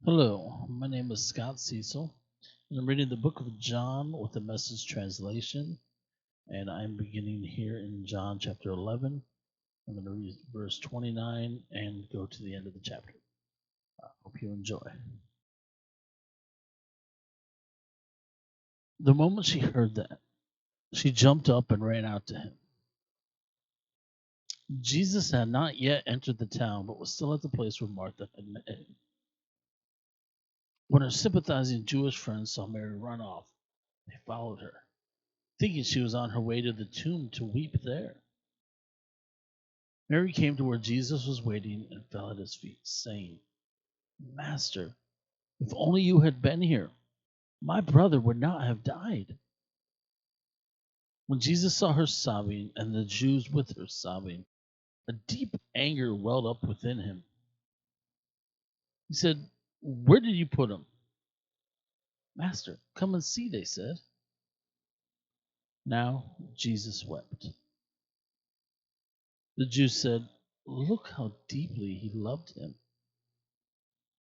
Hello, my name is Cecil, and I'm reading the book of John with the Message translation, and I'm beginning here in John chapter 11. I'm going to read verse 29 and go to the end of the chapter. I hope you enjoy. The moment she heard that, she jumped up and ran out to him. Jesus had not yet entered the town, but was still at the place where Martha had met him. When her sympathizing Jewish friends saw Mary run off, they followed her, thinking she was on her way to the tomb to weep there. Mary came to where Jesus was waiting and fell at his feet, saying, Master, if only you had been here, my brother would not have died. When Jesus saw her sobbing and the Jews with her sobbing, a deep anger welled up within him. He said, Where did you put him? Master, come and see, they said. Now Jesus wept. The Jews said, Look how deeply he loved him.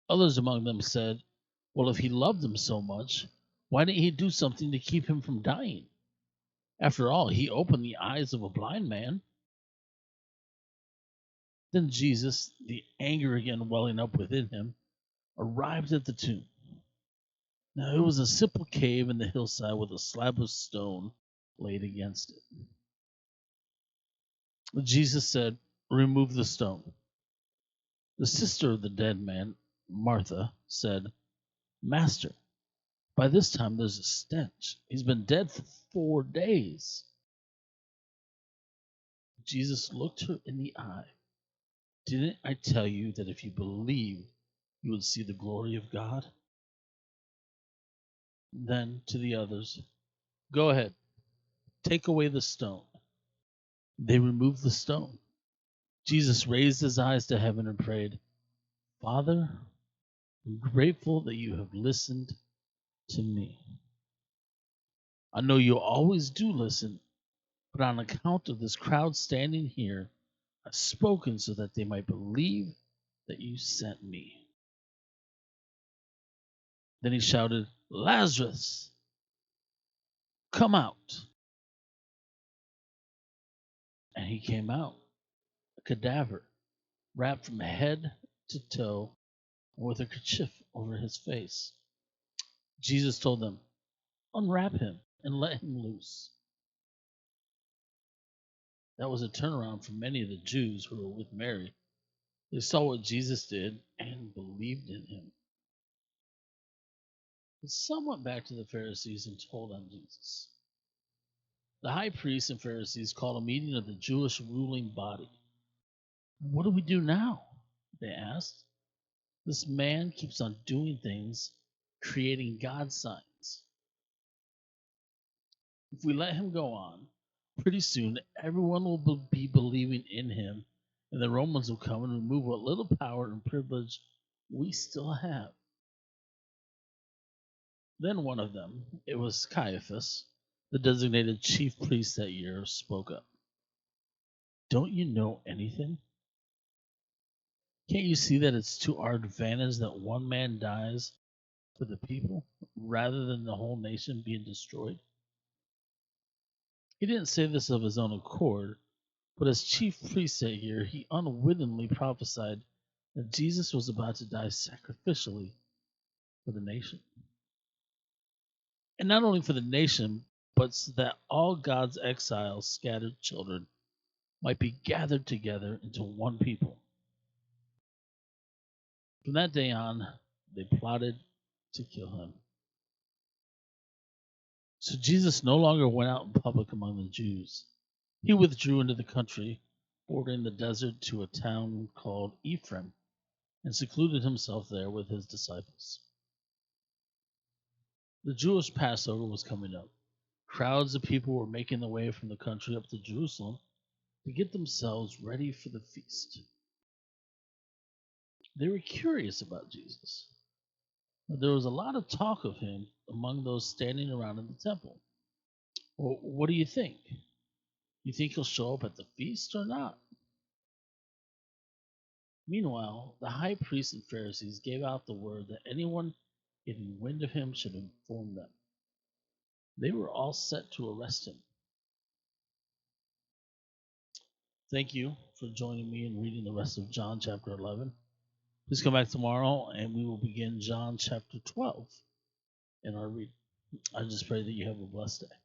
Others among them said, Well, if he loved him so much, why didn't he do something to keep him from dying? After all, he opened the eyes of a blind man. Then Jesus, the anger again welling up within him, arrived at the tomb. Now it was a simple cave in the hillside with a slab of stone laid against it. Jesus said, Remove the stone. The sister of the dead man, Martha, said, Master, by this time there's a stench. He's been dead for 4 days. Jesus looked her in the eye. Didn't I tell you that if you believed, you would see the glory of God? Then to the others, Go ahead, take away the stone. They removed the stone. Jesus raised his eyes to heaven and prayed, Father, I'm grateful that you have listened to me. I know you always do listen, but on account of this crowd standing here, I've spoken so that they might believe that you sent me. Then he shouted, Lazarus, come out. And he came out, a cadaver, wrapped from head to toe, and with a kerchief over his face. Jesus told them, Unwrap him and let him loose. That was a turnaround for many of the Jews who were with Mary. They saw what Jesus did and believed in him. But some went back to the Pharisees and told on Jesus. The high priests and Pharisees called a meeting of the Jewish ruling body. What do we do now? They asked. This man keeps on doing things, creating God signs. If we let him go on, pretty soon everyone will be believing in him, and the Romans will come and remove what little power and privilege we still have. Then one of them, it was Caiaphas, the designated chief priest that year, spoke up. Don't you know anything? Can't you see that it's to our advantage that one man dies for the people rather than the whole nation being destroyed? He didn't say this of his own accord, but as chief priest that year, he unwittingly prophesied that Jesus was about to die sacrificially for the nation. And not only for the nation, but so that all God's exiles, scattered children, might be gathered together into one people. From that day on, they plotted to kill him. So Jesus no longer went out in public among the Jews. He withdrew into the country, bordering the desert to a town called Ephraim, and secluded himself there with his disciples. The Jewish Passover was coming up. Crowds of people were making their way from the country up to Jerusalem to get themselves ready for the feast. They were curious about Jesus. There was a lot of talk of him among those standing around in the temple. Well, what do you think? You think he'll show up at the feast or not? Meanwhile, the high priests and Pharisees gave out the word that anyone getting wind of him should inform them. They were all set to arrest him. Thank you for joining me in reading the rest of John chapter 11. Please come back tomorrow and we will begin John chapter 12 in our reading. I just pray that you have a blessed day.